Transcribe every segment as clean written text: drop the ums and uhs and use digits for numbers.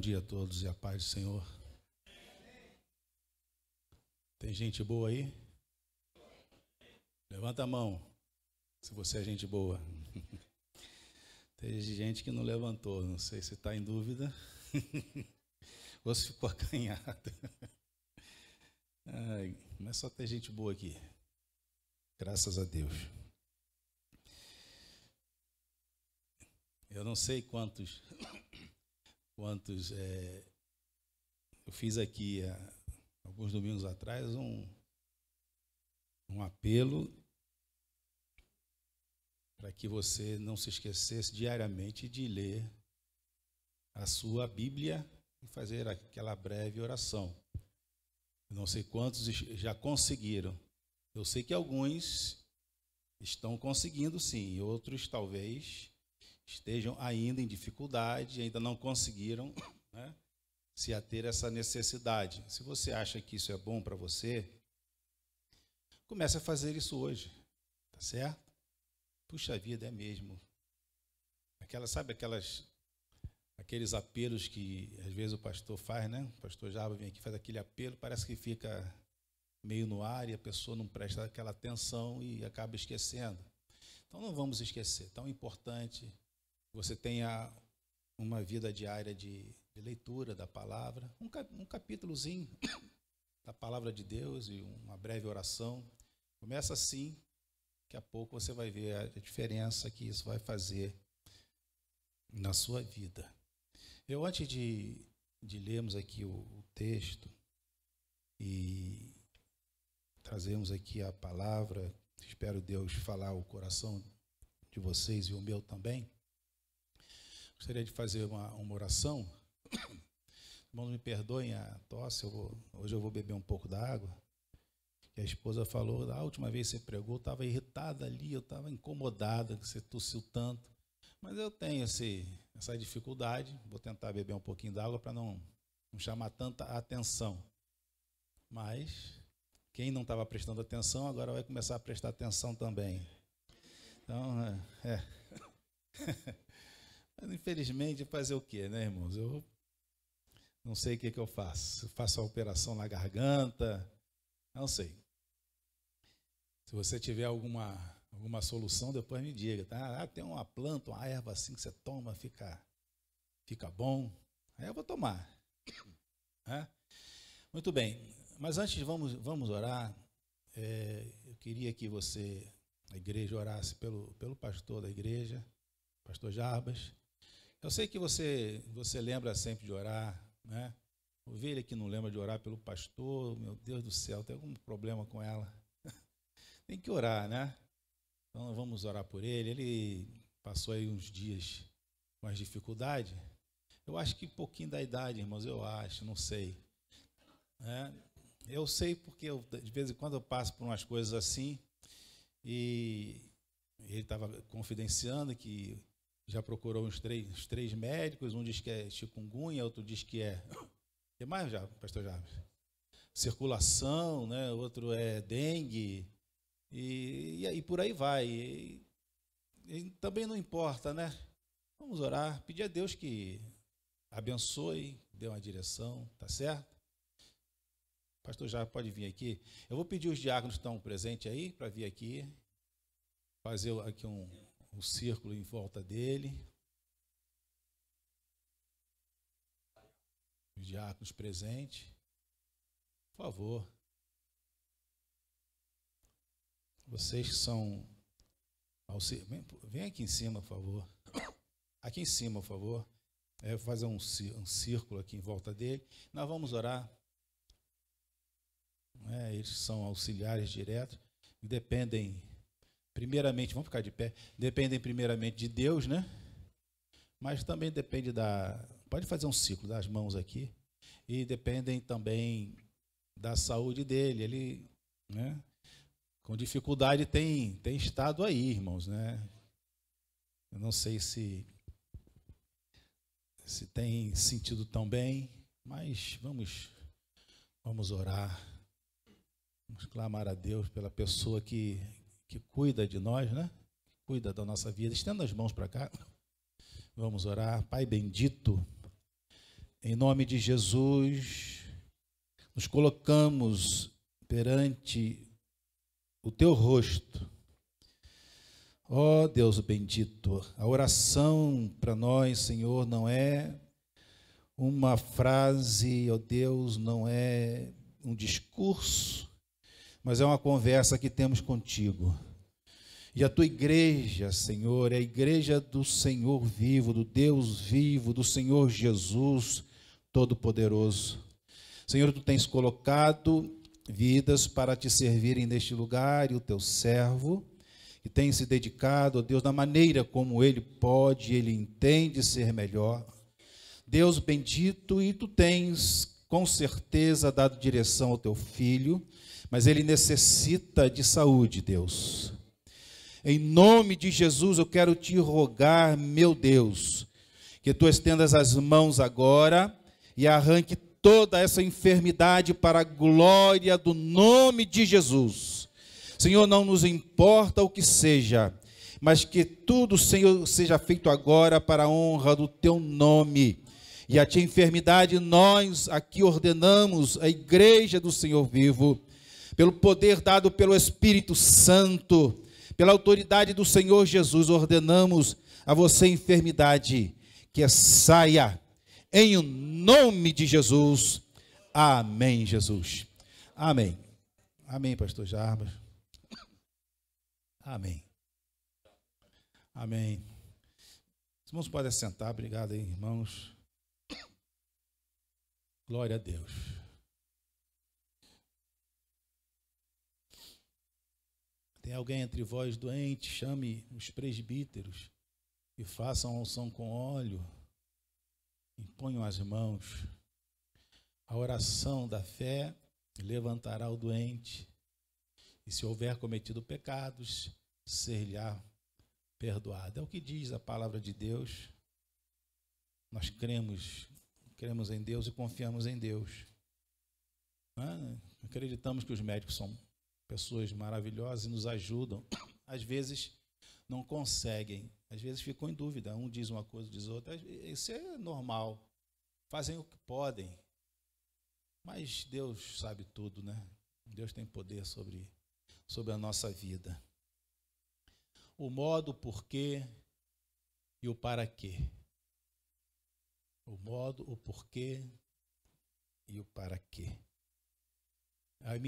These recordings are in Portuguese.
dia a todos e a paz do Senhor. Tem gente boa aí? Levanta a mão, se você é gente boa. Tem gente que não levantou, não sei se está em dúvida ou se ficou acanhado. Mas só tem gente boa aqui, graças a Deus. Eu não sei quantos eu fiz aqui alguns domingos atrás um apelo para que você não se esquecesse diariamente de ler a sua Bíblia e fazer aquela breve oração. Eu não sei quantos já conseguiram. Eu sei que alguns estão conseguindo sim, e outros talvez estejam ainda em dificuldade, ainda não conseguiram, né, se ater a essa necessidade. Se você acha que isso é bom para você, comece a fazer isso hoje, tá certo? Puxa vida, é mesmo. Aqueles apelos que às vezes o pastor faz, né? O pastor Jarbas vem aqui e faz aquele apelo, parece que fica meio no ar e a pessoa não presta aquela atenção e acaba esquecendo. Então não vamos esquecer, tão importante você tenha uma vida diária de leitura da palavra, um capítulozinho da palavra de Deus e uma breve oração. Começa assim, daqui a pouco você vai ver a diferença que isso vai fazer na sua vida. Eu, antes de lermos aqui o texto e trazermos aqui a palavra, espero Deus falar o coração de vocês e o meu também, gostaria de fazer uma oração. Irmãos, me perdoem a tosse, hoje eu vou beber um pouco da água. E a esposa falou, da última vez que você pregou, eu estava irritada ali, eu estava incomodada, que você tossiu tanto. Mas eu tenho essa dificuldade, vou tentar beber um pouquinho d'água para não chamar tanta atenção. Mas quem não estava prestando atenção, agora vai começar a prestar atenção também. Então, Mas, infelizmente, fazer o quê, né, irmãos? Eu não sei o que eu faço. Eu faço a operação na garganta, não sei. Se você tiver alguma solução, depois me diga, tá? Tem uma planta, uma erva assim que você toma, fica bom. Aí eu vou tomar. Muito bem, mas antes vamos orar. Eu queria que a igreja, orasse pelo pastor da igreja, pastor Jarbas. Eu sei que você lembra sempre de orar, né? Ovelha que não lembra de orar pelo pastor, meu Deus do céu, tem algum problema com ela? Tem que orar, né? Então vamos orar por ele. Ele passou aí uns dias com as dificuldades. Eu acho que um pouquinho da idade, irmãos, não sei. Eu sei porque de vez em quando eu passo por umas coisas assim e ele estava confidenciando que já procurou uns três médicos, um diz que é chikungunya, outro diz que é... O que mais, pastor Jarbas? Circulação, né? Outro é dengue, e por aí vai. E também não importa, né? Vamos orar, pedir a Deus que abençoe, dê uma direção, tá certo? Pastor Jarbas pode vir aqui. Eu vou pedir os diáconos que estão presentes aí para vir aqui, fazer aqui um círculo em volta dele. Os diáconos presentes, por favor. Vocês que são... Vem aqui em cima, por favor. Aqui em cima, por favor. Vou fazer um círculo aqui em volta dele. Nós vamos orar. Eles são auxiliares diretos. Dependem... Primeiramente, vamos ficar de pé, dependem primeiramente de Deus, né? Mas também depende pode fazer um ciclo das mãos aqui, e dependem também da saúde dele. Ele, né, com dificuldade tem estado aí, irmãos, né? Eu não sei se tem sentido tão bem, mas vamos orar, vamos clamar a Deus pela pessoa que cuida de nós, né? Que cuida da nossa vida. Estenda as mãos para cá. Vamos orar. Pai bendito, Em nome de Jesus, nos colocamos perante o teu rosto. Ó Deus bendito, a oração para nós, Senhor, não é uma frase, ó Deus, não é um discurso, mas é uma conversa que temos contigo. E a tua igreja, Senhor, é a igreja do Senhor vivo, do Deus vivo, do Senhor Jesus Todo-Poderoso. Senhor, tu tens colocado vidas para te servirem neste lugar, e o teu servo, que tem se dedicado, ó Deus, da maneira como ele pode, ele entende ser melhor. Deus bendito, e tu tens com certeza dado direção ao teu filho, mas ele necessita de saúde, Deus. Em nome de Jesus, eu quero te rogar, meu Deus, que tu estendas as mãos agora e arranque toda essa enfermidade para a glória do nome de Jesus. Senhor, não nos importa o que seja, mas que tudo, Senhor, seja feito agora para a honra do teu nome. E a tua enfermidade nós aqui ordenamos, a igreja do Senhor vivo, pelo poder dado pelo Espírito Santo, pela autoridade do Senhor Jesus, ordenamos a você, enfermidade, que saia em nome de Jesus. Amém, Jesus. Amém. Amém, pastor Jarbas. Amém. Amém. Os irmãos podem sentar, obrigado aí, irmãos. Glória a Deus. Tem alguém entre vós doente, chame os presbíteros e façam a unção com óleo, imponham as mãos. A oração da fé levantará o doente, e se houver cometido pecados, ser-lhe-á perdoado. É o que diz a palavra de Deus. Nós cremos em Deus e confiamos em Deus. Acreditamos que os médicos são pessoas maravilhosas e nos ajudam. Às vezes não conseguem, às vezes ficam em dúvida. Um diz uma coisa, diz outra. Isso é normal. Fazem o que podem. Mas Deus sabe tudo, né? Deus tem poder sobre a nossa vida. O modo, o porquê e o para quê. O modo, o porquê e o para quê. Na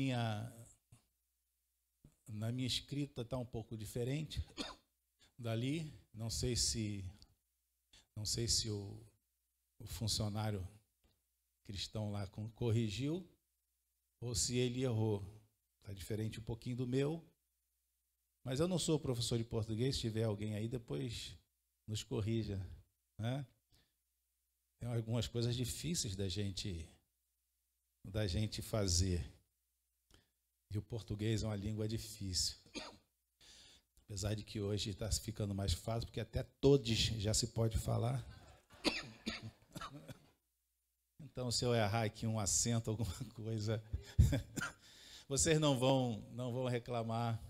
minha escrita está um pouco diferente dali. Não sei se o funcionário cristão lá corrigiu ou se ele errou. Está diferente um pouquinho do meu. Mas eu não sou professor de português. Se tiver alguém aí, depois nos corrija, né? Tem algumas coisas difíceis da gente fazer. E o português é uma língua difícil. Apesar de que hoje está ficando mais fácil, porque até todos já se pode falar. Então, se eu errar aqui um acento, alguma coisa, vocês não vão reclamar.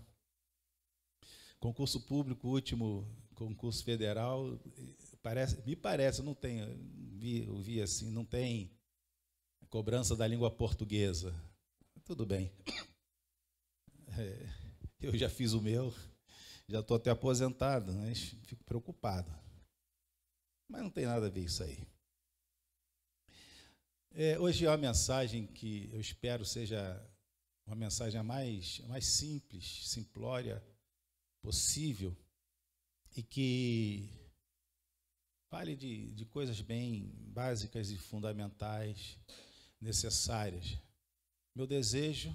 Concurso público, último concurso federal, me parece, não tem, eu vi assim, não tem cobrança da língua portuguesa. Tudo bem. Eu já fiz o meu, já estou até aposentado, mas fico preocupado. Mas não tem nada a ver isso aí. Hoje é uma mensagem que eu espero seja uma mensagem mais simples, simplória possível, e que fale de coisas bem básicas e fundamentais, necessárias. Meu desejo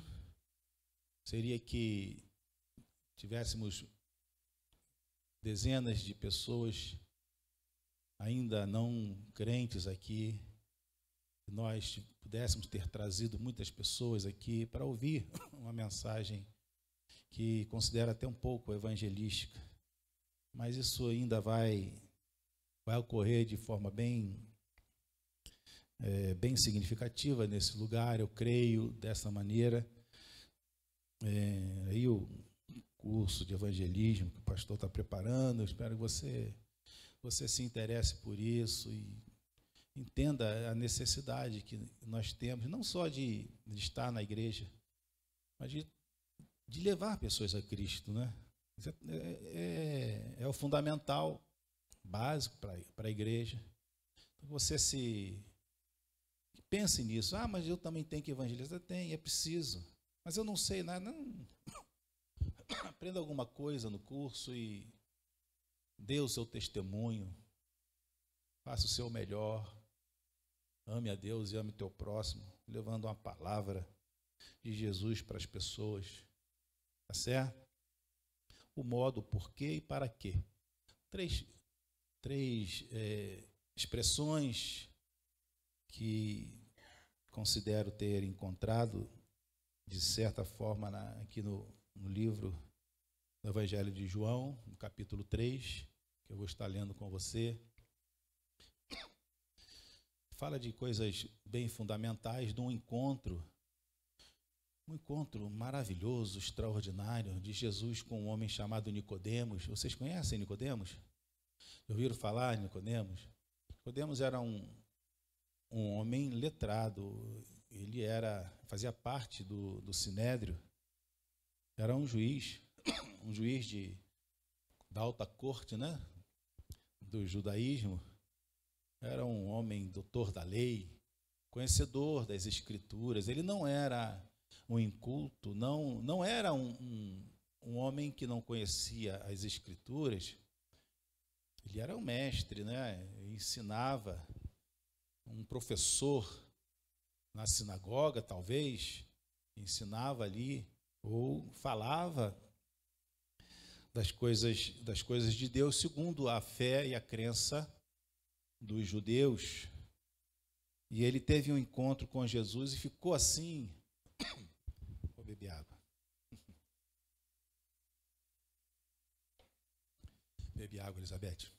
seria que tivéssemos dezenas de pessoas ainda não crentes aqui, que nós pudéssemos ter trazido muitas pessoas aqui para ouvir uma mensagem que considero até um pouco evangelística, mas isso ainda vai ocorrer de forma bem significativa nesse lugar, eu creio dessa maneira. Aí o curso de evangelismo que o pastor está preparando, eu espero que você se interesse por isso entenda a necessidade que nós temos, não só de estar na igreja, mas de levar pessoas a Cristo, né? Isso é o fundamental, básico para a igreja. Você pense nisso. Ah, mas eu também tenho que evangelizar. Tem, é preciso. Mas eu não sei nada. Não. Aprenda alguma coisa no curso e dê o seu testemunho. Faça o seu melhor. Ame a Deus e ame o teu próximo, levando uma palavra de Jesus para as pessoas. Tá certo? O modo, o porquê e para quê. Três expressões que considero ter encontrado, de certa forma, aqui no livro do Evangelho de João, no capítulo 3, que eu vou estar lendo com você. Fala de coisas bem fundamentais, de um encontro maravilhoso, extraordinário, de Jesus com um homem chamado Nicodemos. Vocês conhecem Nicodemos? Ouviram falar em Nicodemos? Nicodemos era um homem letrado, ele fazia parte do Sinédrio, era um juiz da alta corte, né, do judaísmo, era um homem doutor da lei, conhecedor das escrituras. Ele não era um inculto, não era um homem que não conhecia as escrituras. Ele era um mestre, né? Ensinava, um professor na sinagoga, talvez, ensinava ali, ou falava das coisas de Deus, segundo a fé e a crença dos judeus. E ele teve um encontro com Jesus e ficou assim. Vou beber água. Bebe água, Elizabeth.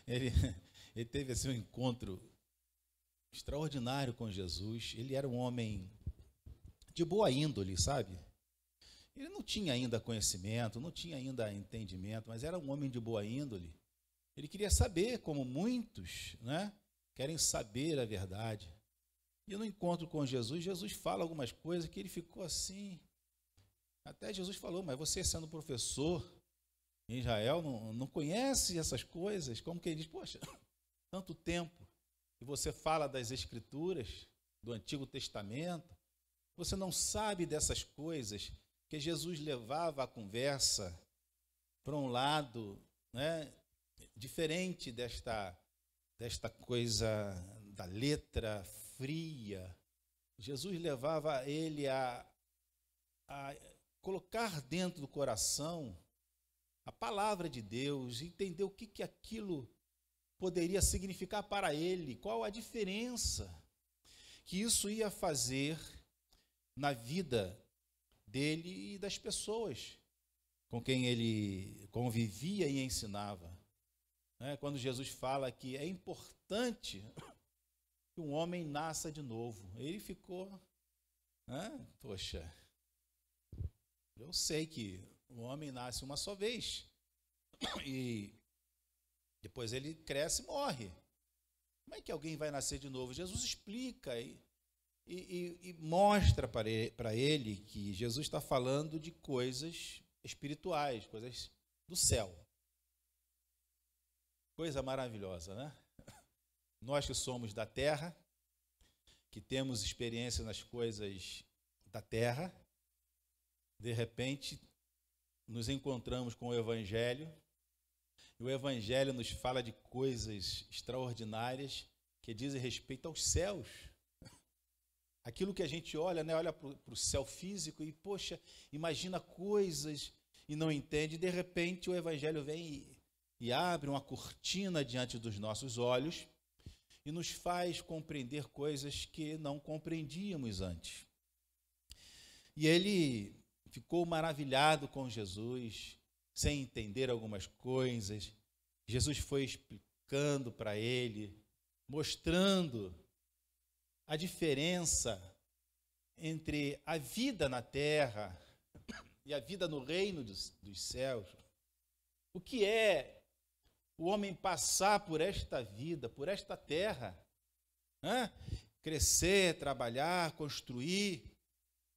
Ele teve assim um encontro extraordinário com Jesus. Ele era um homem de boa índole, sabe? Ele não tinha ainda conhecimento, não tinha ainda entendimento, mas era um homem de boa índole. Ele queria saber, como muitos, né, querem saber a verdade. E no encontro com Jesus, Jesus fala algumas coisas que ele ficou assim. Até Jesus falou, mas você sendo professor em Israel, não conhece essas coisas? Como que ele diz, poxa, tanto tempo, e você fala das Escrituras, do Antigo Testamento, você não sabe dessas coisas, que Jesus levava a conversa para um lado, né, diferente desta coisa da letra fria. Jesus levava ele a colocar dentro do coração a palavra de Deus, entender o que aquilo poderia significar para ele, qual a diferença que isso ia fazer na vida dele e das pessoas com quem ele convivia e ensinava. Quando Jesus fala que é importante que um homem nasça de novo, ele ficou, poxa, eu sei que o homem nasce uma só vez e depois ele cresce e morre. Como é que alguém vai nascer de novo? Jesus explica e mostra para ele que Jesus está falando de coisas espirituais, coisas do céu. Coisa maravilhosa, né? Nós que somos da terra, que temos experiência nas coisas da terra, de repente nos encontramos com o Evangelho, e o Evangelho nos fala de coisas extraordinárias que dizem respeito aos céus. Aquilo que a gente olha, né, olha para o céu físico e, poxa, imagina coisas e não entende, e de repente o Evangelho vem e abre uma cortina diante dos nossos olhos e nos faz compreender coisas que não compreendíamos antes. E ele ficou maravilhado com Jesus, sem entender algumas coisas. Jesus foi explicando para ele, mostrando a diferença entre a vida na terra e a vida no reino dos céus. O que é o homem passar por esta vida, por esta terra, crescer, trabalhar, construir.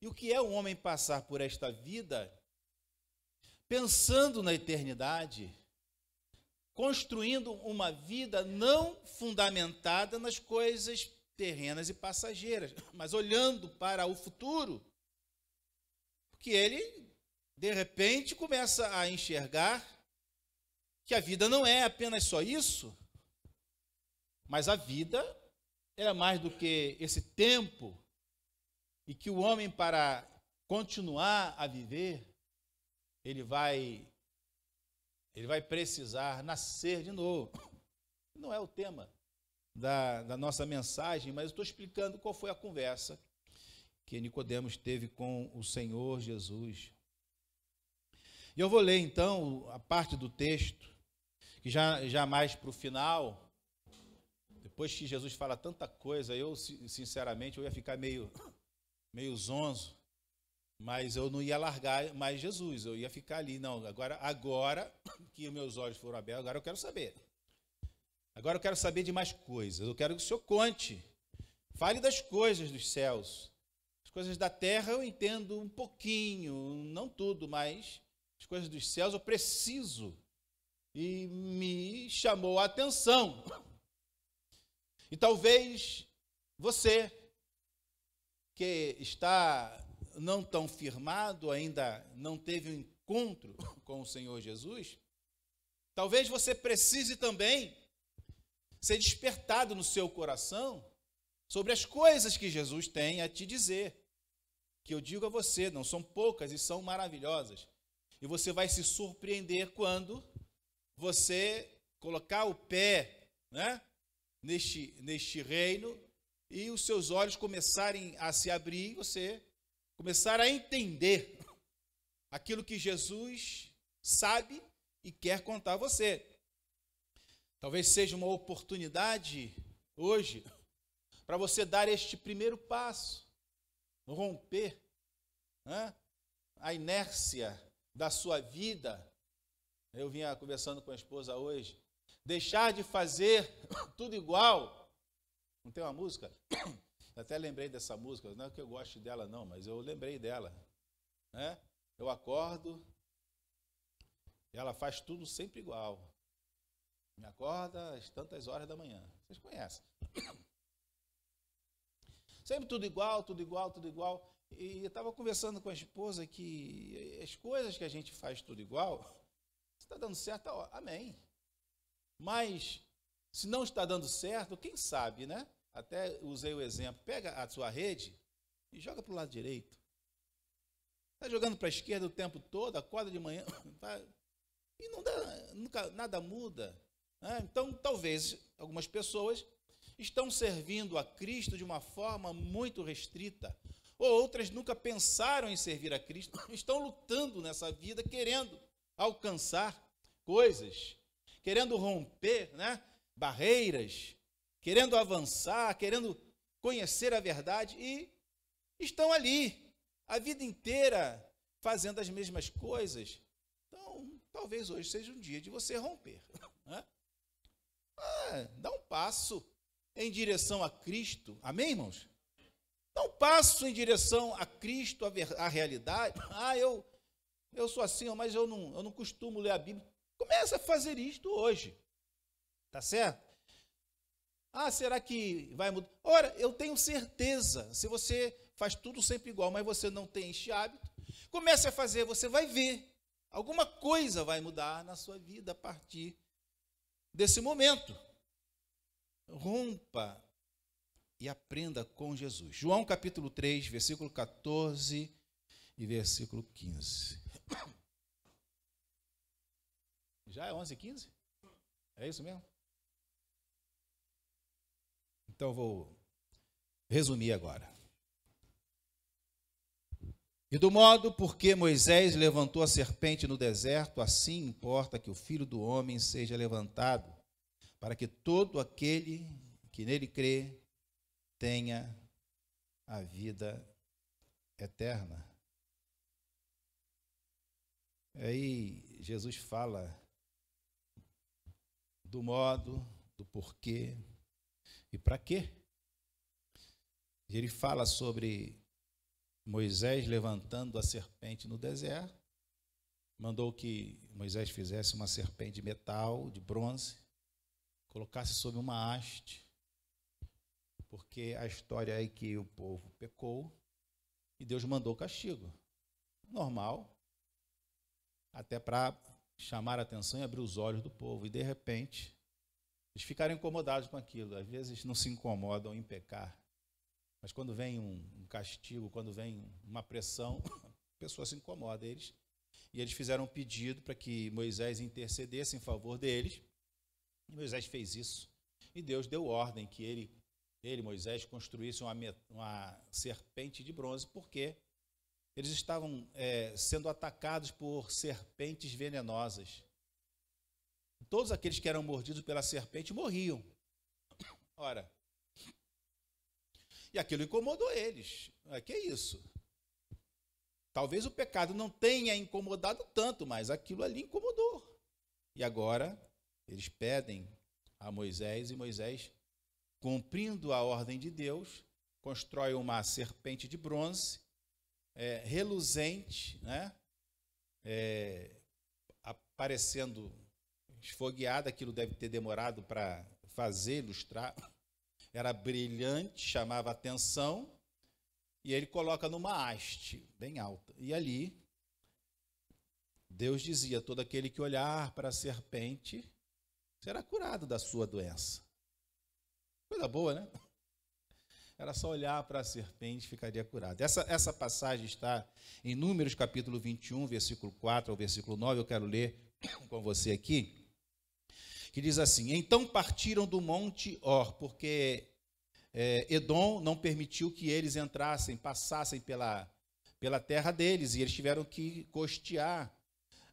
E o que é um homem passar por esta vida pensando na eternidade, construindo uma vida não fundamentada nas coisas terrenas e passageiras, mas olhando para o futuro, porque ele, de repente, começa a enxergar que a vida não é apenas só isso, mas a vida é mais do que esse tempo, e que o homem, para continuar a viver, ele vai precisar nascer de novo. Não é o tema da nossa mensagem, mas eu estou explicando qual foi a conversa que Nicodemos teve com o Senhor Jesus. E eu vou ler, então, a parte do texto, que já mais para o final, depois que Jesus fala tanta coisa, eu, sinceramente, eu ia ficar meio zonzo, mas eu não ia largar mais Jesus, eu ia ficar ali. Não, agora que meus olhos foram abertos, agora eu quero saber. Agora eu quero saber de mais coisas, eu quero que o Senhor conte, fale das coisas dos céus. As coisas da terra eu entendo um pouquinho, não tudo, mas as coisas dos céus eu preciso. E me chamou a atenção. E talvez você, que está não tão firmado, ainda não teve um encontro com o Senhor Jesus, talvez você precise também ser despertado no seu coração sobre as coisas que Jesus tem a te dizer, que eu digo a você, não são poucas e são maravilhosas. E você vai se surpreender quando você colocar o pé, neste reino, e os seus olhos começarem a se abrir, você começar a entender aquilo que Jesus sabe e quer contar a você. Talvez seja uma oportunidade hoje para você dar este primeiro passo, romper a inércia da sua vida. Eu vinha conversando com a esposa hoje, deixar de fazer tudo igual. Não tem uma música? Até lembrei dessa música, não é que eu goste dela não, mas eu lembrei dela. Eu acordo e ela faz tudo sempre igual. Me acorda às tantas horas da manhã. Vocês conhecem. Sempre tudo igual, tudo igual, tudo igual. E eu estava conversando com a esposa que as coisas que a gente faz tudo igual, se está dando certo, amém. Mas, se não está dando certo, quem sabe, Até usei o exemplo, pega a sua rede e joga para o lado direito. Está jogando para a esquerda o tempo todo, acorda de manhã, e não dá, nunca, nada muda. Então, talvez algumas pessoas estão servindo a Cristo de uma forma muito restrita, ou outras nunca pensaram em servir a Cristo, estão lutando nessa vida, querendo alcançar coisas, querendo romper barreiras, querendo avançar, querendo conhecer a verdade, e estão ali a vida inteira fazendo as mesmas coisas. Então, talvez hoje seja um dia de você romper. Dá um passo em direção a Cristo. Amém, irmãos? Dá um passo em direção a Cristo, a realidade. Eu sou assim, mas eu não costumo ler a Bíblia. Começa a fazer isto hoje. Tá certo? Será que vai mudar? Ora, eu tenho certeza, se você faz tudo sempre igual, mas você não tem este hábito, comece a fazer, você vai ver. Alguma coisa vai mudar na sua vida a partir desse momento. Rompa e aprenda com Jesus. João capítulo 3, versículo 14 e versículo 15. Já é 11h15? É isso mesmo? Então, eu vou resumir agora. E do modo porque Moisés levantou a serpente no deserto, assim importa que o Filho do Homem seja levantado, para que todo aquele que nele crê tenha a vida eterna. Aí Jesus fala do modo, do porquê e para quê. Ele fala sobre Moisés levantando a serpente no deserto, mandou que Moisés fizesse uma serpente de metal, de bronze, colocasse sobre uma haste, porque a história é que o povo pecou e Deus mandou castigo. Normal, até para chamar a atenção e abrir os olhos do povo. E, de repente, eles ficaram incomodados com aquilo. Às vezes não se incomodam em pecar, mas quando vem um castigo, quando vem uma pressão, a pessoa se incomoda. E eles fizeram um pedido para que Moisés intercedesse em favor deles. E Moisés fez isso. E Deus deu ordem que ele Moisés, construísse uma serpente de bronze, porque eles estavam sendo atacados por serpentes venenosas. Todos aqueles que eram mordidos pela serpente morriam. Ora, e aquilo incomodou eles. Que é isso? Talvez o pecado não tenha incomodado tanto, mas aquilo ali incomodou. E agora eles pedem a Moisés, e Moisés, cumprindo a ordem de Deus, constrói uma serpente de bronze, reluzente, né? Aparecendo esfogueada. Aquilo deve ter demorado para fazer, ilustrar. Era brilhante, chamava atenção, e ele coloca numa haste bem alta. E ali, Deus dizia: todo aquele que olhar para a serpente será curado da sua doença. Coisa boa, né? Era só olhar para a serpente e ficaria curado. Essa passagem está em Números capítulo 21, versículo 4 ao versículo 9. Eu quero ler com você aqui, que diz assim: então partiram do monte Or, porque Edom não permitiu que eles passassem pela terra deles, e eles tiveram que costear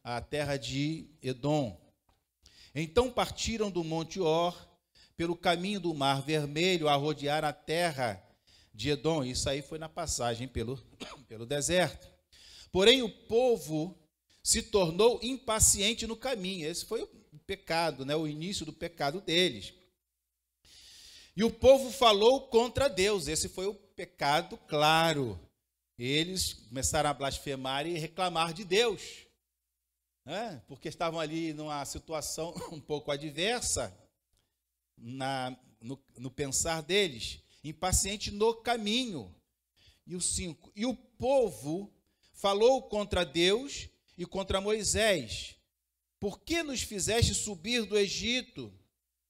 a terra de Edom. Então partiram do monte Or, pelo caminho do Mar Vermelho, a rodear a terra de Edom. Isso aí foi na passagem pelo deserto. Porém, o povo se tornou impaciente no caminho. Esse foi o pecado, né? O início do pecado deles. E o povo falou contra Deus. Esse foi o pecado claro. Eles começaram a blasfemar e reclamar de Deus, né? Porque estavam ali numa situação um pouco adversa, no pensar deles, impaciente no caminho. E o 5, e o povo falou contra Deus e contra Moisés: por que nos fizeste subir do Egito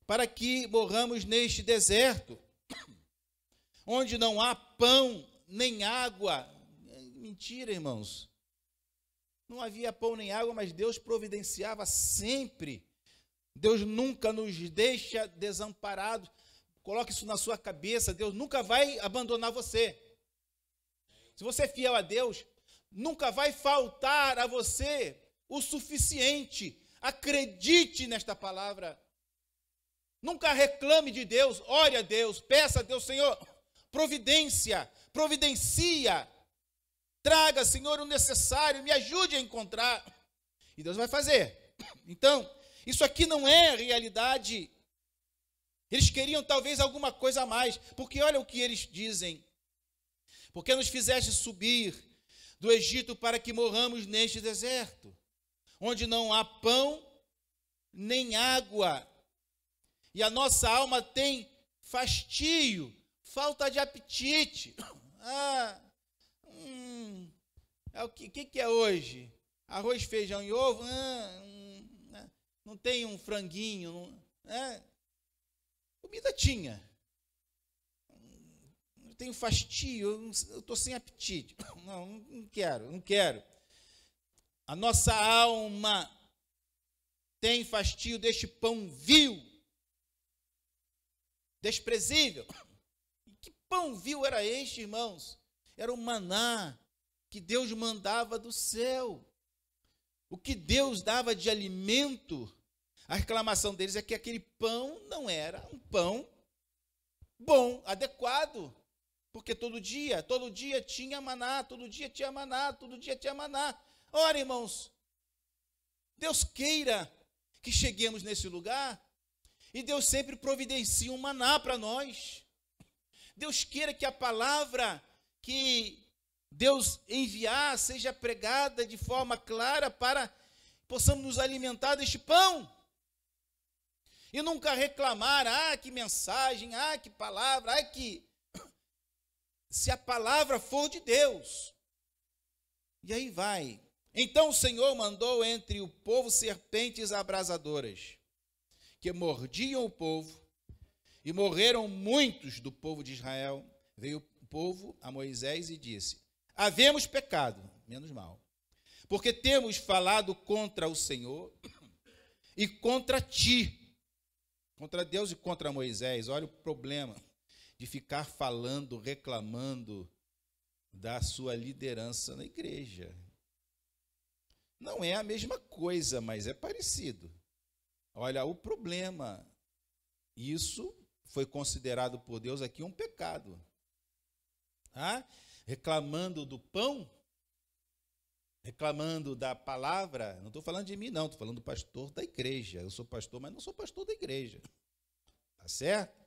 para que morramos neste deserto, onde não há pão nem água? Mentira, irmãos. Não havia pão nem água, mas Deus providenciava sempre. Deus nunca nos deixa desamparados. Coloque isso na sua cabeça: Deus nunca vai abandonar você. Se você é fiel a Deus, nunca vai faltar a você o suficiente. Acredite nesta palavra. Nunca reclame de Deus. Ore a Deus, peça a Deus: Senhor, providencia, traga, Senhor, o necessário, me ajude a encontrar. E Deus vai fazer. Então, isso aqui não é realidade. Eles queriam talvez alguma coisa a mais, porque olha o que eles dizem: porque nos fizeste subir do Egito para que morramos neste deserto, onde não há pão nem água, e a nossa alma tem fastio, falta de apetite. O que é hoje? Arroz, feijão e ovo? Não tem um franguinho? Comida tinha. Eu tenho fastio, eu estou sem apetite. Não quero. A nossa alma tem fastio deste pão vil, desprezível. Que pão vil era este, irmãos? Era o maná que Deus mandava do céu. O que Deus dava de alimento. A reclamação deles é que aquele pão não era um pão bom, adequado, porque todo dia tinha maná, todo dia tinha maná. Ora, irmãos, Deus queira que cheguemos nesse lugar E Deus sempre providencia um maná para nós. Deus queira que a palavra que Deus enviar seja pregada de forma clara para que possamos nos alimentar deste pão. E nunca reclamar, que mensagem, que palavra, que... Se a palavra for de Deus. E aí vai. Então o Senhor mandou entre o povo serpentes abrasadoras, que mordiam o povo, e morreram muitos do povo de Israel. Veio o povo a Moisés e disse: havemos pecado, menos mal, porque temos falado contra o Senhor e contra ti, contra Deus e contra Moisés. Olha o problema de ficar falando, reclamando da sua liderança na igreja. Não é a mesma coisa, mas é parecido. Olha o problema. Isso foi considerado por Deus aqui um pecado. Reclamando do pão, reclamando da palavra. Não estou falando de mim, não. Estou falando do pastor da igreja. Eu sou pastor, mas não sou pastor da igreja. Tá certo?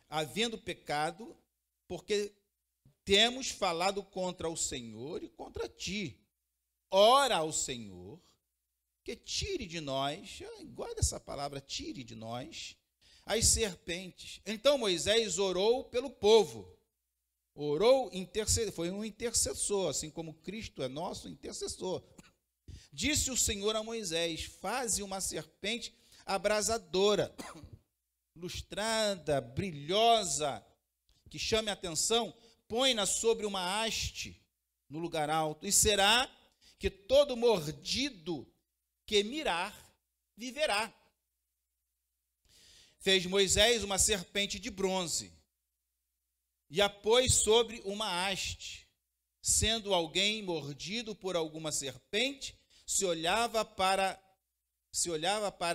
Havendo pecado, porque temos falado contra o Senhor e contra ti. Ora ao Senhor, que tire de nós, guarda essa palavra, tire de nós, as serpentes. Então Moisés orou pelo povo. Orou, foi um intercessor, assim como Cristo é nosso intercessor. Disse o Senhor a Moisés: faze uma serpente abrasadora, lustrada, brilhosa, que chame a atenção, põe-na sobre uma haste no lugar alto, e será que todo mordido que mirar, viverá. Fez Moisés uma serpente de bronze, e a pôs sobre uma haste. Sendo alguém mordido por alguma serpente, se olhava para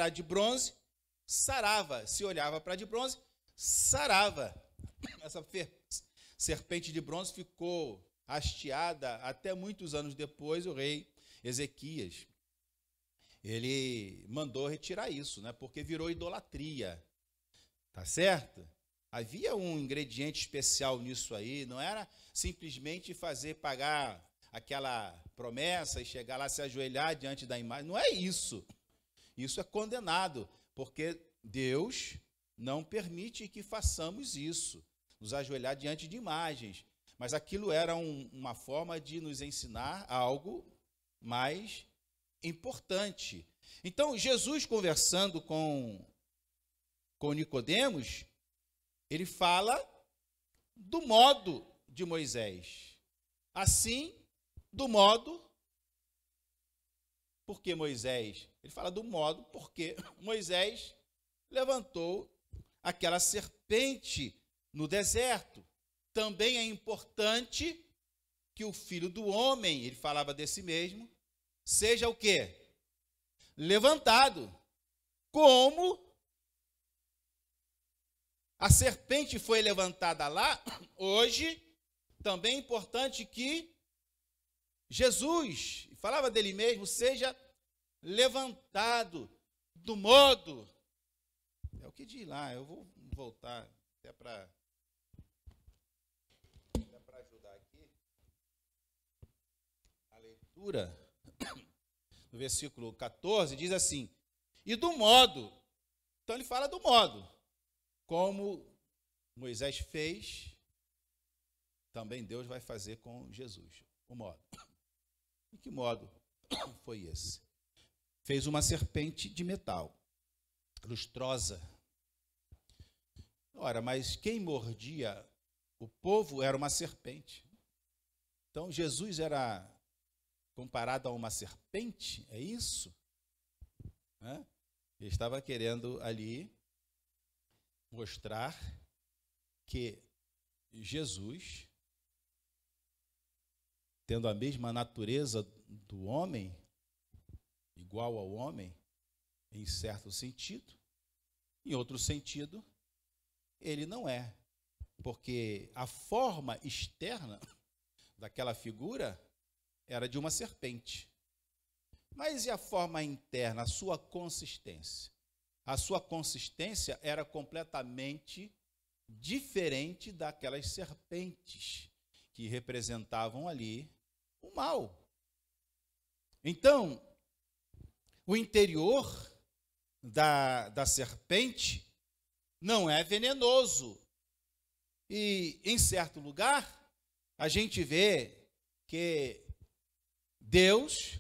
a de bronze, sarava. Se olhava para a de bronze, sarava. Essa serpente de bronze ficou hasteada até muitos anos depois. O rei Ezequias, ele mandou retirar isso, né? Porque virou idolatria. Tá certo? Havia um ingrediente especial nisso aí, não era simplesmente pagar aquela promessa e chegar lá, se ajoelhar diante da imagem. Não é isso. Isso é condenado, porque Deus não permite que façamos isso, nos ajoelhar diante de imagens. Mas aquilo era uma forma de nos ensinar algo mais importante. Então, Jesus, conversando com Nicodemos, ele fala do modo de Moisés. Assim, do modo, porque Moisés, ele fala do modo porque Moisés levantou aquela serpente no deserto. Também é importante que o filho do homem, ele falava desse mesmo, seja o quê? Levantado. Como a serpente foi levantada lá, hoje também é importante que Jesus, falava dele mesmo, seja levantado do modo. É o que diz lá, eu vou voltar até para ajudar aqui. A leitura, no versículo 14, diz assim: e do modo. Então ele fala do modo. Como Moisés fez, também Deus vai fazer com Jesus. O modo. E que modo foi esse? Fez uma serpente de metal, lustrosa. Ora, mas quem mordia o povo era uma serpente. Então, Jesus era comparado a uma serpente? É isso? Ele estava querendo ali mostrar que Jesus, tendo a mesma natureza do homem, igual ao homem, em certo sentido, em outro sentido, ele não é, porque a forma externa daquela figura era de uma serpente. Mas e a forma interna, a sua consistência? a sua consistência era completamente diferente daquelas serpentes que representavam ali o mal. Então, o interior da serpente não é venenoso. E, em certo lugar, a gente vê que Deus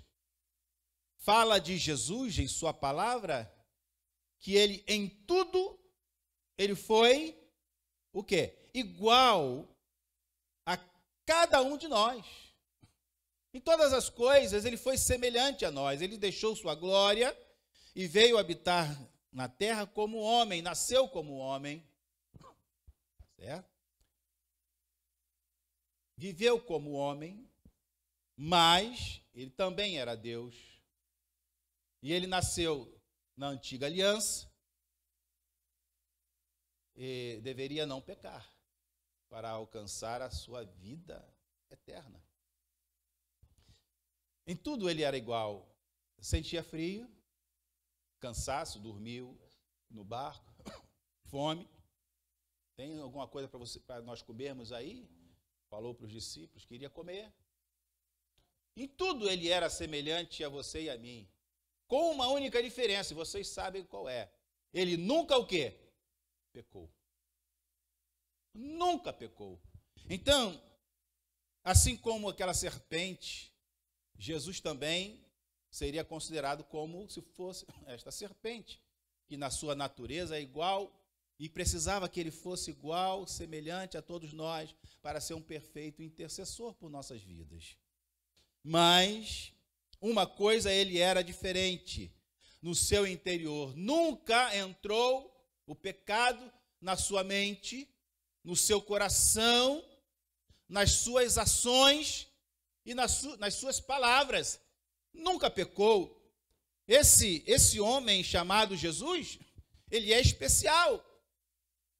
fala de Jesus em sua palavra, que ele, em tudo, ele foi o quê? Igual a cada um de nós. Em todas as coisas, ele foi semelhante a nós. Ele deixou sua glória e veio habitar na terra como homem, nasceu como homem, certo? Viveu como homem, mas ele também era Deus. E ele nasceu na antiga aliança e deveria não pecar para alcançar a sua vida eterna. Em tudo ele era igual. Sentia frio, cansaço, dormiu no barco, fome. Tem alguma coisa para nós comermos aí? Falou para os discípulos que iria comer. Em tudo ele era semelhante a você e a mim, com uma única diferença, e vocês sabem qual é. Ele nunca o quê? Pecou. Nunca pecou. Então, assim como aquela serpente, Jesus também seria considerado como se fosse esta serpente, que na sua natureza é igual, e precisava que ele fosse igual, semelhante a todos nós, para ser um perfeito intercessor por nossas vidas. Mas uma coisa ele era diferente, no seu interior nunca entrou o pecado na sua mente, no seu coração, nas suas ações e nas suas palavras. Nunca pecou. Esse homem chamado Jesus, ele é especial,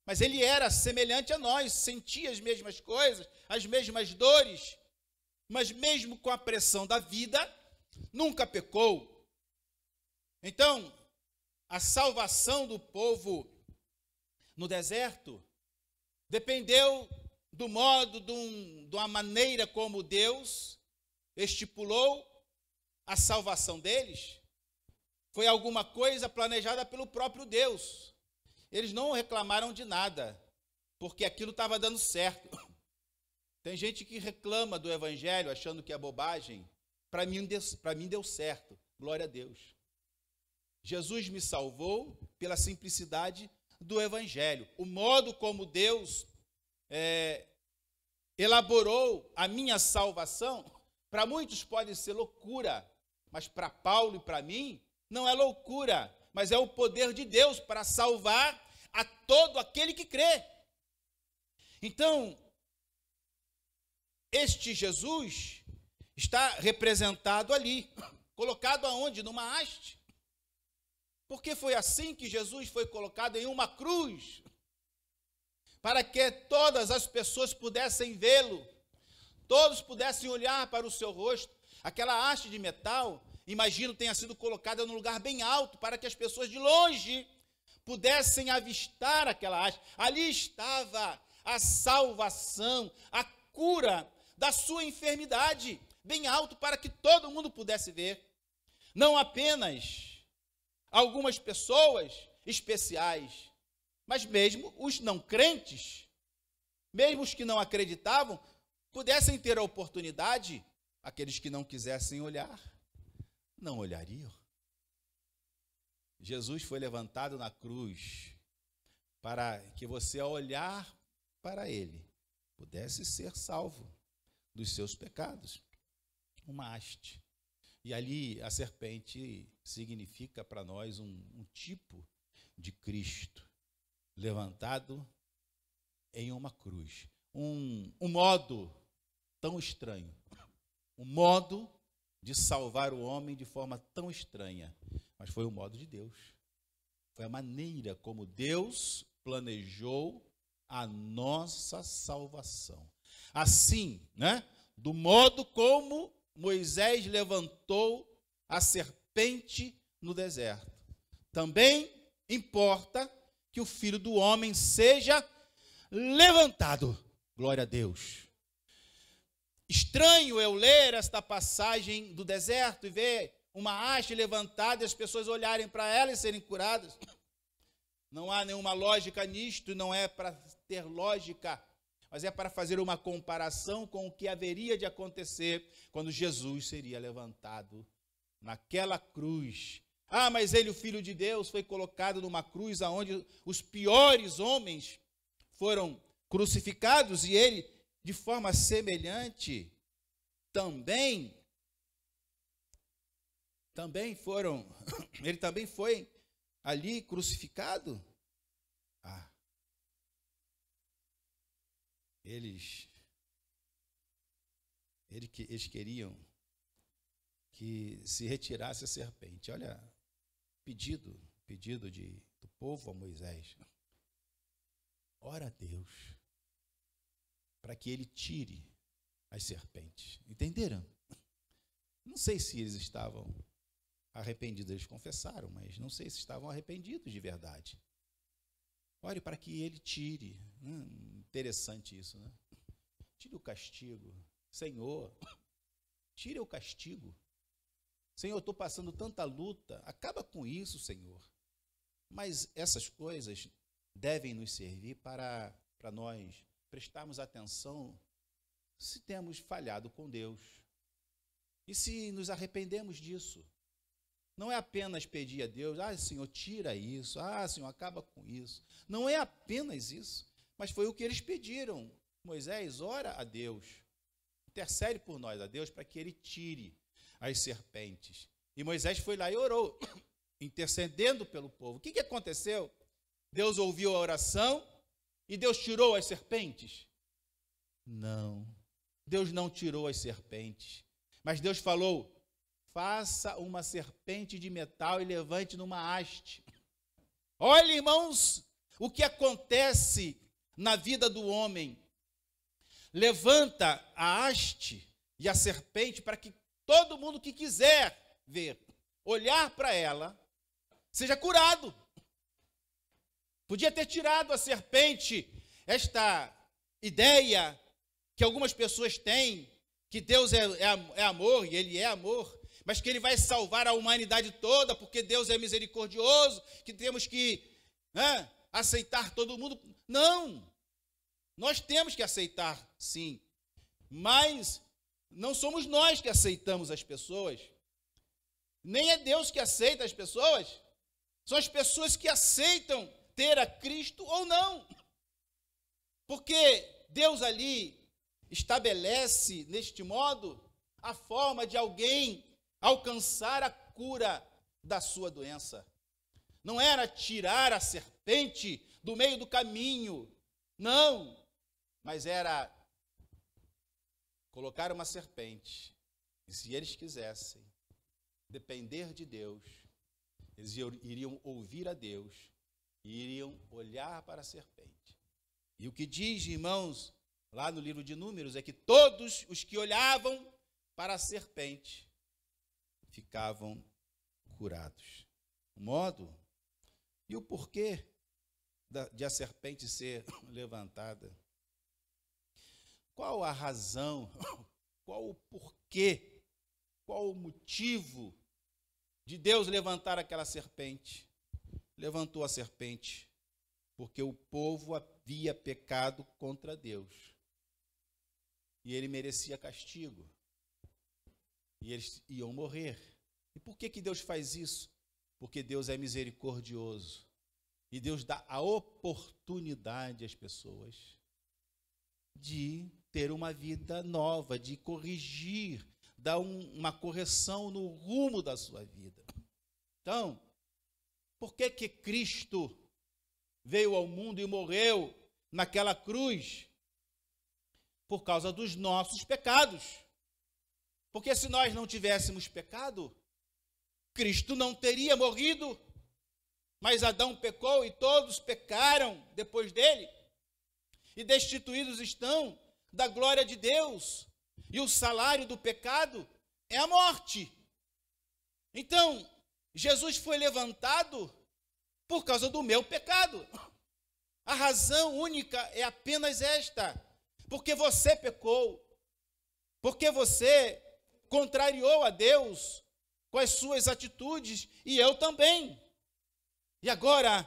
mas ele era semelhante a nós, sentia as mesmas coisas, as mesmas dores, mas mesmo com a pressão da vida, nunca pecou. Então, a salvação do povo no deserto dependeu do modo, de uma maneira como Deus estipulou a salvação deles. Foi alguma coisa planejada pelo próprio Deus. Eles não reclamaram de nada, porque aquilo estava dando certo. Tem gente que reclama do evangelho, achando que é bobagem. Para mim deu certo, glória a Deus. Jesus me salvou pela simplicidade do evangelho. O modo como Deus elaborou a minha salvação, para muitos pode ser loucura, mas para Paulo e para mim, não é loucura, mas é o poder de Deus para salvar a todo aquele que crê. Então, este Jesus está representado ali, colocado aonde? Numa haste. Porque foi assim que Jesus foi colocado em uma cruz, para que todas as pessoas pudessem vê-lo, todos pudessem olhar para o seu rosto. Aquela haste de metal, imagino, tenha sido colocada num lugar bem alto, para que as pessoas de longe pudessem avistar aquela haste. Ali estava a salvação, a cura da sua enfermidade, bem alto, para que todo mundo pudesse ver. Não apenas algumas pessoas especiais, mas mesmo os não crentes, mesmo os que não acreditavam, pudessem ter a oportunidade. Aqueles que não quisessem olhar, não olhariam. Jesus foi levantado na cruz para que você, ao olhar para ele, pudesse ser salvo dos seus pecados. Uma haste. E ali a serpente significa para nós um tipo de Cristo levantado em uma cruz. Um modo tão estranho. Um modo de salvar o homem de forma tão estranha. Mas foi o modo de Deus. Foi a maneira como Deus planejou a nossa salvação. Assim, né? Do modo como Moisés levantou a serpente no deserto. Também importa que o Filho do Homem seja levantado. Glória a Deus. Estranho eu ler esta passagem do deserto e ver uma haste levantada e as pessoas olharem para ela e serem curadas. Não há nenhuma lógica nisto, não é para ter lógica, mas é para fazer uma comparação com o que haveria de acontecer quando Jesus seria levantado naquela cruz. Ah, mas ele, o Filho de Deus, foi colocado numa cruz onde os piores homens foram crucificados e ele, de forma semelhante, também foi ali crucificado. Eles queriam que se retirasse a serpente. Olha, pedido do povo a Moisés. Ora a Deus para que ele tire as serpentes. Entenderam? Não sei se eles estavam arrependidos, eles confessaram, mas não sei se estavam arrependidos de verdade. Ore para que ele tire. Interessante isso, né? Tire o castigo. Senhor, tire o castigo. Senhor, eu estou passando tanta luta. Acaba com isso, Senhor. Mas essas coisas devem nos servir para nós prestarmos atenção se temos falhado com Deus. E se nos arrependemos disso. Não é apenas pedir a Deus, Senhor, tira isso, Senhor, acaba com isso. Não é apenas isso, mas foi o que eles pediram. Moisés, ora a Deus, intercede por nós a Deus para que ele tire as serpentes. E Moisés foi lá e orou, intercedendo pelo povo. O que aconteceu? Deus ouviu a oração e Deus tirou as serpentes? Não, Deus não tirou as serpentes, mas Deus falou, faça uma serpente de metal e levante numa haste. Olha, irmãos, o que acontece na vida do homem. Levanta a haste e a serpente para que todo mundo que quiser ver, olhar para ela, seja curado. Podia ter tirado a serpente, esta ideia que algumas pessoas têm, que Deus é amor, e Ele é amor, mas que Ele vai salvar a humanidade toda, porque Deus é misericordioso, que temos que aceitar todo mundo. Não! Nós temos que aceitar, sim, mas não somos nós que aceitamos as pessoas, nem é Deus que aceita as pessoas, são as pessoas que aceitam ter a Cristo ou não, porque Deus ali estabelece, neste modo, a forma de alguém alcançar a cura da sua doença. Não era tirar a serpente do meio do caminho, não, mas era colocar uma serpente, e se eles quisessem depender de Deus, eles iriam ouvir a Deus, e iriam olhar para a serpente. E o que diz, irmãos, lá no livro de Números, é que todos os que olhavam para a serpente ficavam curados. O modo e o porquê de a serpente ser levantada. Qual a razão, qual o porquê, qual o motivo de Deus levantar aquela serpente? Levantou a serpente porque o povo havia pecado contra Deus. E ele merecia castigo. E eles iam morrer. E por que Deus faz isso? Porque Deus é misericordioso. E Deus dá a oportunidade às pessoas de ter uma vida nova, de corrigir, dar uma correção no rumo da sua vida. Então, por que Cristo veio ao mundo e morreu naquela cruz? Por causa dos nossos pecados. Porque se nós não tivéssemos pecado, Cristo não teria morrido. Mas Adão pecou e todos pecaram depois dele. E destituídos estão da glória de Deus. E o salário do pecado é a morte. Então, Jesus foi levantado Por causa do meu pecado. A razão única é apenas esta: porque você pecou, porque você contrariou a Deus com as suas atitudes, e eu também. E agora,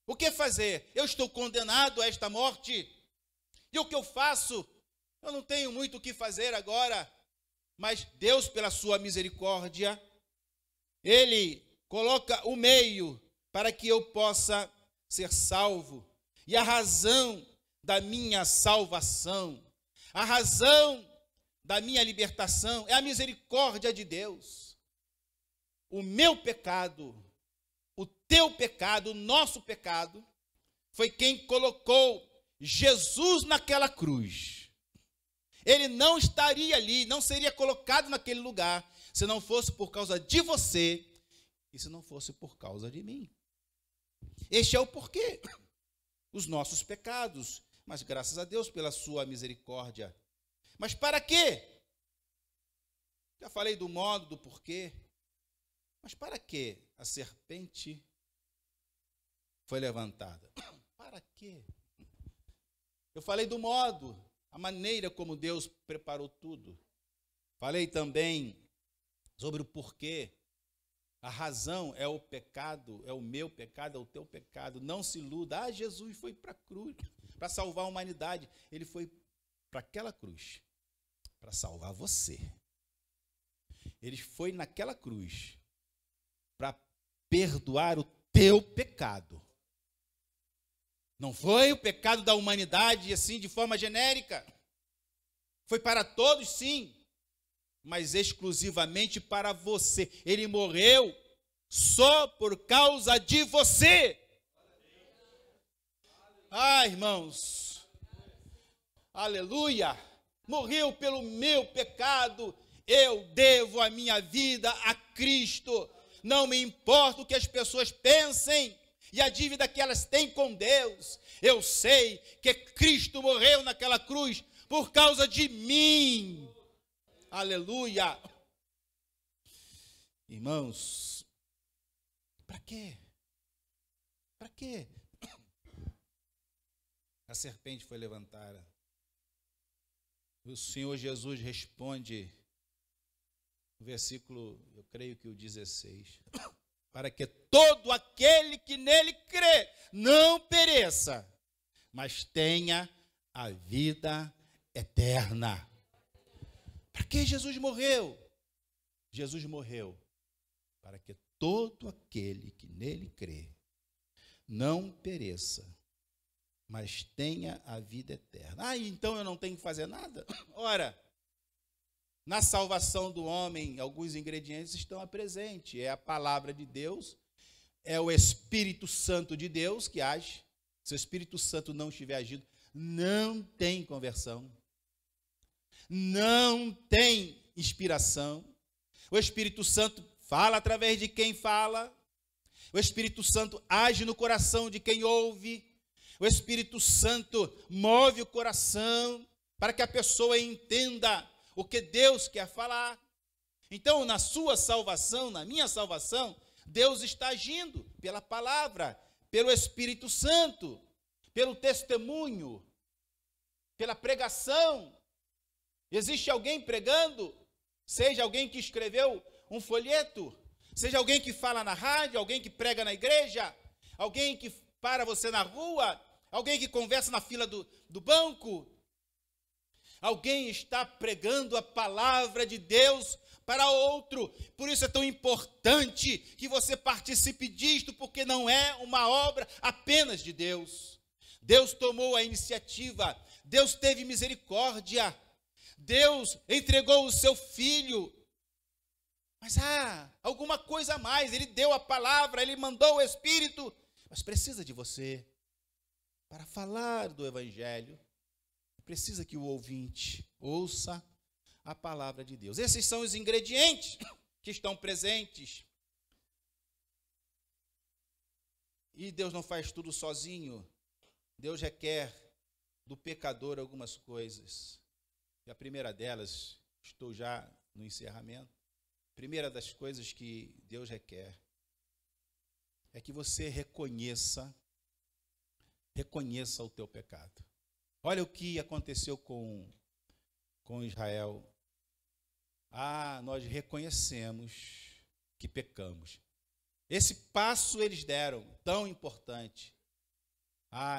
o que fazer? Eu estou condenado a esta morte, e o que eu faço? Eu não tenho muito o que fazer agora, mas Deus, pela sua misericórdia, Ele coloca o meio para que eu possa ser salvo. E a razão da minha salvação, a razão da minha libertação é a misericórdia de Deus. O meu pecado, o teu pecado, o nosso pecado, foi quem colocou Jesus naquela cruz. Ele não estaria ali, não seria colocado naquele lugar, se não fosse por causa de você e se não fosse por causa de mim. Este é o porquê. Os nossos pecados, mas graças a Deus pela sua misericórdia. Mas para quê? Já falei do modo, do porquê. Mas para que a serpente foi levantada? Para quê? Eu falei do modo, a maneira como Deus preparou tudo. Falei também sobre o porquê. A razão é o pecado, é o meu pecado, é o teu pecado. Não se iluda. Jesus foi para a cruz para salvar a humanidade. Ele foi para aquela cruz para salvar você. Ele foi naquela cruz para perdoar o teu pecado. Não foi o pecado da humanidade, assim, de forma genérica. Foi para todos, sim, mas exclusivamente para você. Ele morreu só por causa de você. Ah, irmãos, aleluia, morreu pelo meu pecado. Eu devo a minha vida a Cristo. Não me importa o que as pessoas pensem e a dívida que elas têm com Deus. Eu sei que Cristo morreu naquela cruz por causa de mim. Aleluia. Irmãos, para quê? Para quê? A serpente foi levantada. O Senhor Jesus responde no versículo, eu creio que o 16, para que todo aquele que nele crê não pereça, mas tenha a vida eterna. Para que Jesus morreu? Jesus morreu para que todo aquele que nele crê não pereça, mas tenha a vida eterna. Ah, então eu não tenho que fazer nada? Ora, na salvação do homem, alguns ingredientes estão presentes. É a palavra de Deus, é o Espírito Santo de Deus que age. Se o Espírito Santo não estiver agindo, não tem conversão, não tem inspiração. O Espírito Santo fala através de quem fala. O Espírito Santo age no coração de quem ouve. O Espírito Santo move o coração para que a pessoa entenda o que Deus quer falar. Então, na sua salvação, na minha salvação, Deus está agindo pela palavra, pelo Espírito Santo, pelo testemunho, pela pregação. Existe alguém pregando, seja alguém que escreveu um folheto, seja alguém que fala na rádio, alguém que prega na igreja, alguém que para você na rua, alguém que conversa na fila do banco. Alguém está pregando a palavra de Deus para outro. Por isso é tão importante que você participe disto, porque não é uma obra apenas de Deus. Deus tomou a iniciativa, Deus teve misericórdia, Deus entregou o seu Filho. Mas alguma coisa a mais, Ele deu a palavra, Ele mandou o Espírito, mas precisa de você para falar do Evangelho. Precisa que o ouvinte ouça a palavra de Deus. Esses são os ingredientes que estão presentes. E Deus não faz tudo sozinho. Deus requer do pecador algumas coisas. E a primeira delas, estou já no encerramento, a primeira das coisas que Deus requer é que você reconheça o teu pecado. Olha o que aconteceu com Israel. Nós reconhecemos que pecamos. Esse passo eles deram, tão importante.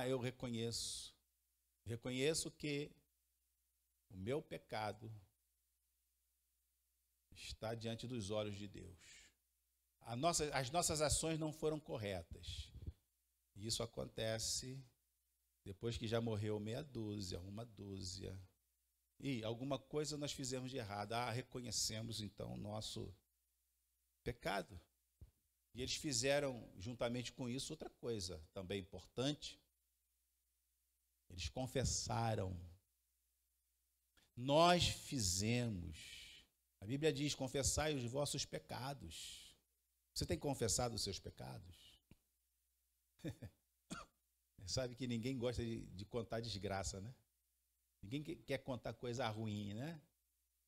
Eu reconheço que o meu pecado está diante dos olhos de Deus. As nossas ações não foram corretas. E isso acontece depois que já morreu meia dúzia, uma dúzia. E alguma coisa nós fizemos de errado. Reconhecemos então o nosso pecado. E eles fizeram, juntamente com isso, outra coisa também importante. Eles confessaram. Nós fizemos. A Bíblia diz: confessai os vossos pecados. Você tem confessado os seus pecados? Sabe que ninguém gosta de contar desgraça, né? Ninguém quer contar coisa ruim, né?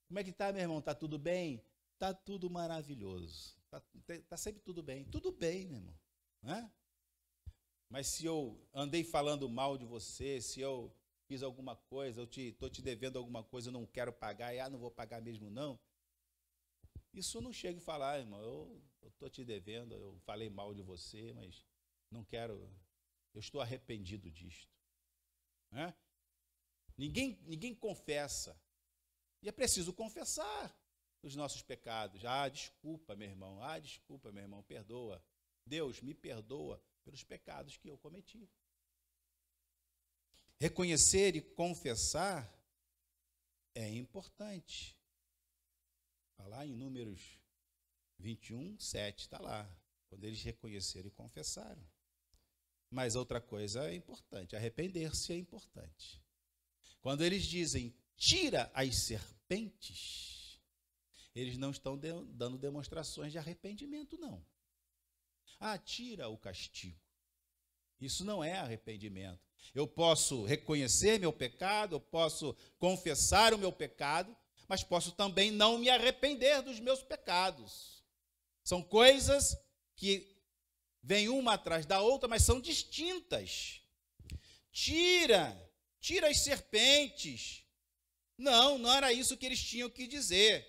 Como é que tá, meu irmão? Tá tudo bem? Tá tudo maravilhoso. Tá sempre tudo bem. Tudo bem, meu irmão. Né? Mas se eu andei falando mal de você, se eu fiz alguma coisa, eu estou te devendo alguma coisa, eu não quero pagar, não vou pagar mesmo não. Isso não chega a falar, irmão, eu estou te devendo, eu falei mal de você, mas não quero, eu estou arrependido disto. Né? Ninguém confessa. E é preciso confessar os nossos pecados. Desculpa, meu irmão. Desculpa, meu irmão. Perdoa. Deus, me perdoa pelos pecados que eu cometi. Reconhecer e confessar é importante. Está lá em Números 21, 7, está lá. Quando eles reconheceram e confessaram. Mas outra coisa é importante, arrepender-se é importante. Quando eles dizem, tira as serpentes, eles não estão dando demonstrações de arrependimento, não. Tira o castigo. Isso não é arrependimento. Eu posso reconhecer meu pecado, eu posso confessar o meu pecado, mas posso também não me arrepender dos meus pecados. São coisas que vêm uma atrás da outra, mas são distintas. Tira as serpentes. Não era isso que eles tinham que dizer.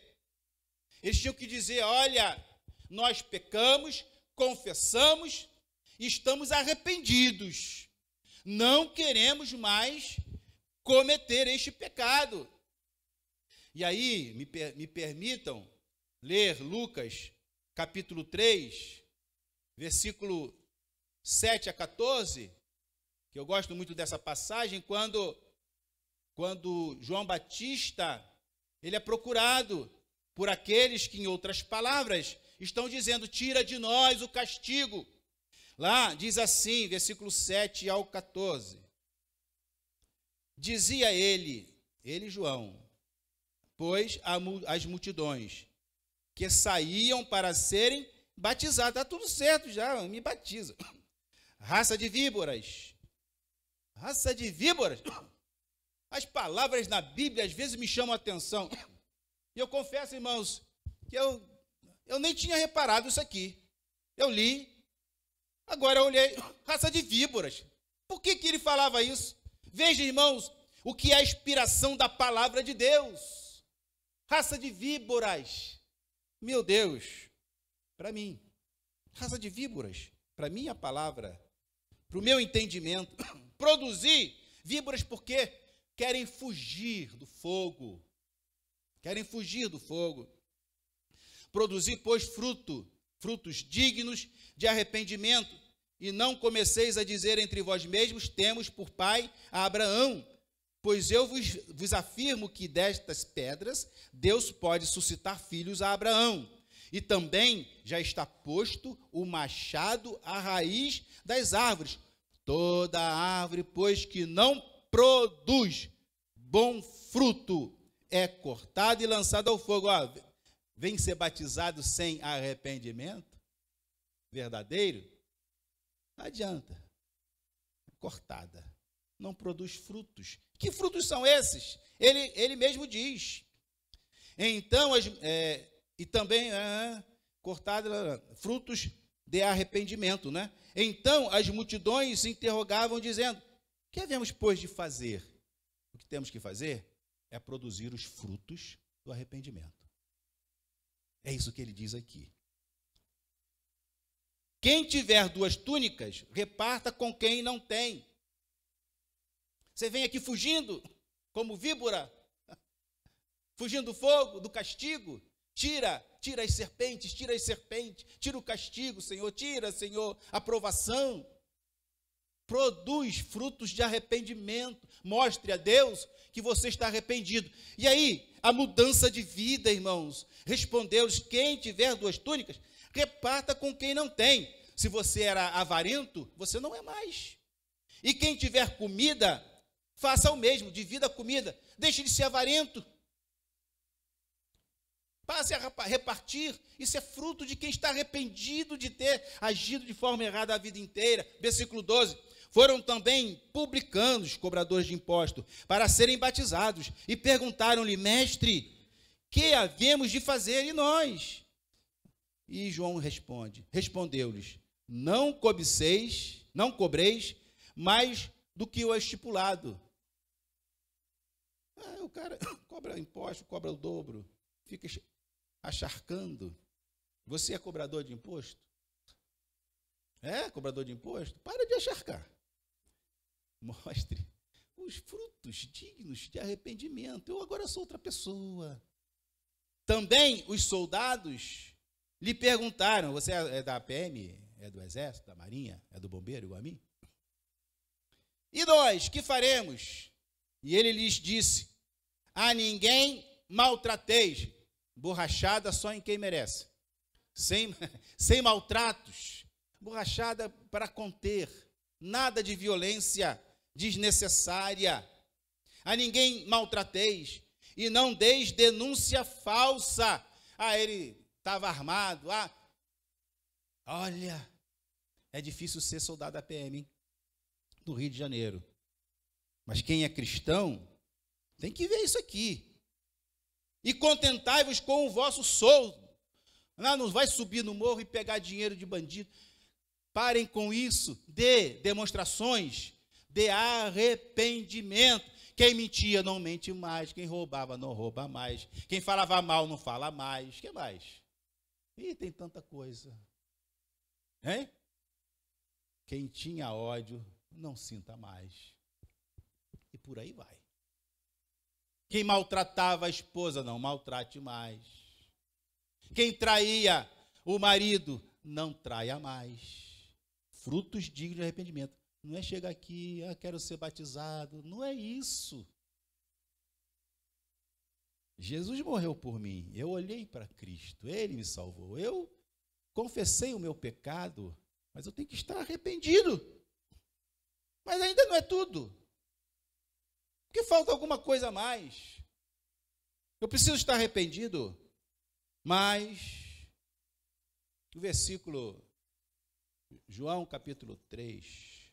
Eles tinham que dizer, olha, nós pecamos, confessamos, estamos arrependidos. Não queremos mais cometer este pecado. E aí, me permitam ler Lucas, capítulo 3, versículo 7 a 14, que eu gosto muito dessa passagem, quando João Batista, ele é procurado por aqueles que, em outras palavras, estão dizendo, tira de nós o castigo. Lá diz assim, versículo 7 ao 14. Dizia ele João, pois as multidões que saíam para serem batizados, está tudo certo já, me batiza. Raça de víboras. As palavras na Bíblia às vezes me chamam a atenção. E eu confesso, irmãos, que eu nem tinha reparado isso aqui. Eu li, agora eu olhei, raça de víboras. Por que ele falava isso? Veja, irmãos, o que é a inspiração da palavra de Deus. Raça de víboras. Meu Deus, para mim, raça de víboras, para mim a palavra, para o meu entendimento, produzir víboras porque querem fugir do fogo. Produzir, pois, frutos dignos de arrependimento, e não comeceis a dizer entre vós mesmos, temos por pai a Abraão, pois eu vos afirmo que destas pedras Deus pode suscitar filhos a Abraão. E também já está posto o machado à raiz das árvores. Toda árvore, pois, que não produz bom fruto, é cortada e lançada ao fogo. Vem ser batizado sem arrependimento verdadeiro? Não adianta. Cortada. Não produz frutos. Que frutos são esses? Ele mesmo diz. Então, e também cortada, frutos de arrependimento, né? Então as multidões se interrogavam, dizendo: que havemos, pois, de fazer? O que temos que fazer é produzir os frutos do arrependimento. É isso que ele diz aqui. Quem tiver 2 túnicas, reparta com quem não tem. Você vem aqui fugindo, como víbora, fugindo do fogo, do castigo. Tira as serpentes, tira o castigo, Senhor, tira, Senhor, a provação. Produz frutos de arrependimento. Mostre a Deus que você está arrependido. E aí, a mudança de vida, irmãos. Respondeu-lhes: quem tiver 2 túnicas, reparta com quem não tem. Se você era avarento, você não é mais. E quem tiver comida, faça o mesmo, divida a comida. Deixe de ser avarento. Passe a repartir. Isso é fruto de quem está arrependido de ter agido de forma errada a vida inteira. Versículo 12. Foram também publicanos, cobradores de imposto, para serem batizados, e perguntaram-lhe: mestre, que havemos de fazer e nós? E João respondeu-lhes: não cobreis mais do que o estipulado. O cara cobra imposto, cobra o dobro, fica acharcando. Você é cobrador de imposto? É cobrador de imposto? Para de acharcar. Mostre os frutos dignos de arrependimento. Eu agora sou outra pessoa. Também os soldados lhe perguntaram: você é da PM? É do Exército? Da Marinha? É do Bombeiro, igual a mim? E nós, que faremos? E ele lhes disse: a ninguém maltrateis, borrachada só em quem merece, sem maltratos, borrachada para conter, nada de violência desnecessária. A ninguém maltrateis e não deis denúncia falsa. Ele estava armado. Olha, é difícil ser soldado da PM, hein? Do Rio de Janeiro. Mas quem é cristão tem que ver isso aqui. E contentai-vos com o vosso soldo. Não vai subir no morro e pegar dinheiro de bandido. Parem com isso. Dê demonstrações de arrependimento. Quem mentia não mente mais. Quem roubava não rouba mais. Quem falava mal não fala mais. O que mais? Ih, tem tanta coisa. Hein? Quem tinha ódio não sinta mais. E por aí vai. Quem maltratava a esposa, não maltrate mais. Quem traía o marido, não traia mais. Frutos dignos de arrependimento. Não é chegar aqui, quero ser batizado. Não é isso. Jesus morreu por mim. Eu olhei para Cristo. Ele me salvou. Eu confessei o meu pecado, mas eu tenho que estar arrependido. Mas ainda não é tudo. Porque falta alguma coisa a mais. Eu preciso estar arrependido. Mas o versículo, João capítulo 3,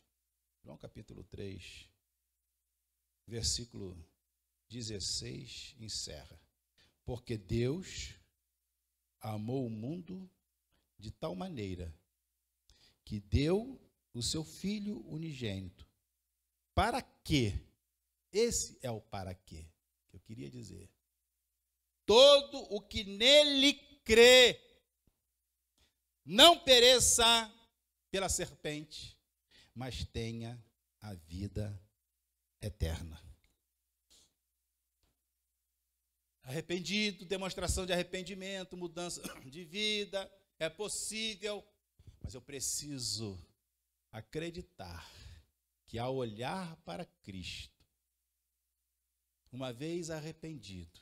versículo 16, encerra. Porque Deus amou o mundo de tal maneira que deu o seu Filho unigênito. Para quê? Esse é o para quê que eu queria dizer. Todo o que nele crê não pereça pela serpente, mas tenha a vida eterna. Arrependido, demonstração de arrependimento, mudança de vida, é possível, mas eu preciso acreditar que ao olhar para Cristo, uma vez arrependido,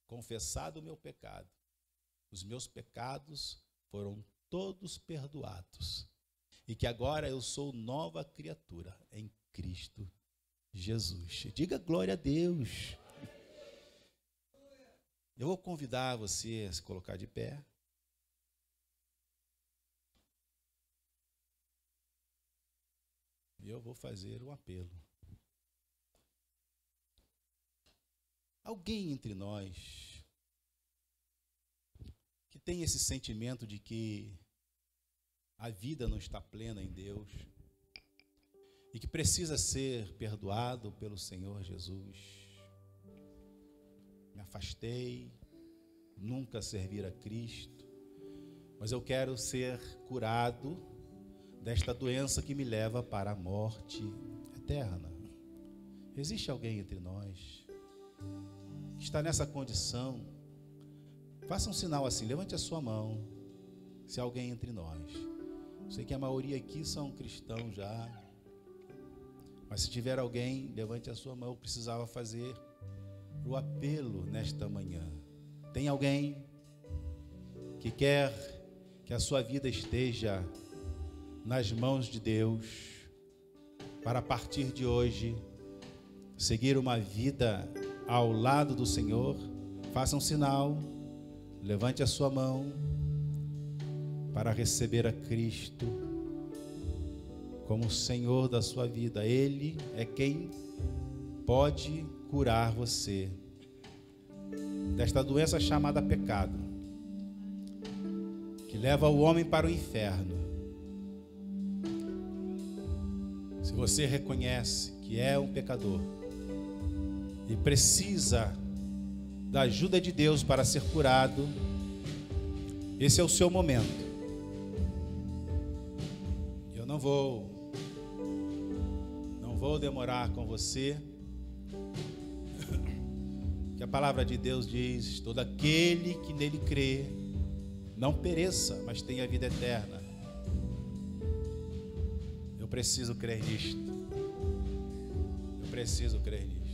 confessado o meu pecado, os meus pecados foram todos perdoados, e que agora eu sou nova criatura em Cristo Jesus. Diga glória a Deus. Eu vou convidar você a se colocar de pé. E eu vou fazer um apelo. Alguém entre nós que tem esse sentimento de que a vida não está plena em Deus e que precisa ser perdoado pelo Senhor Jesus. Me afastei, nunca servir a Cristo, mas eu quero ser curado desta doença que me leva para a morte eterna. Existe alguém entre nós que está nessa condição? Faça um sinal assim, levante a sua mão, se há alguém entre nós. Eu sei que a maioria aqui são cristãos já, mas se tiver alguém, levante a sua mão. Eu precisava fazer o apelo nesta manhã. Tem alguém que quer que a sua vida esteja nas mãos de Deus, para a partir de hoje seguir uma vida ao lado do Senhor? Faça um sinal, levante a sua mão para receber a Cristo como o Senhor da sua vida. Ele é quem pode curar você desta doença chamada pecado, que leva o homem para o inferno. Se você reconhece que é um pecador e precisa da ajuda de Deus para ser curado, esse é o seu momento. Eu não vou demorar com você, que a palavra de Deus diz: todo aquele que nele crê não pereça, mas tenha vida eterna. Eu preciso crer nisto. Eu preciso crer nisto.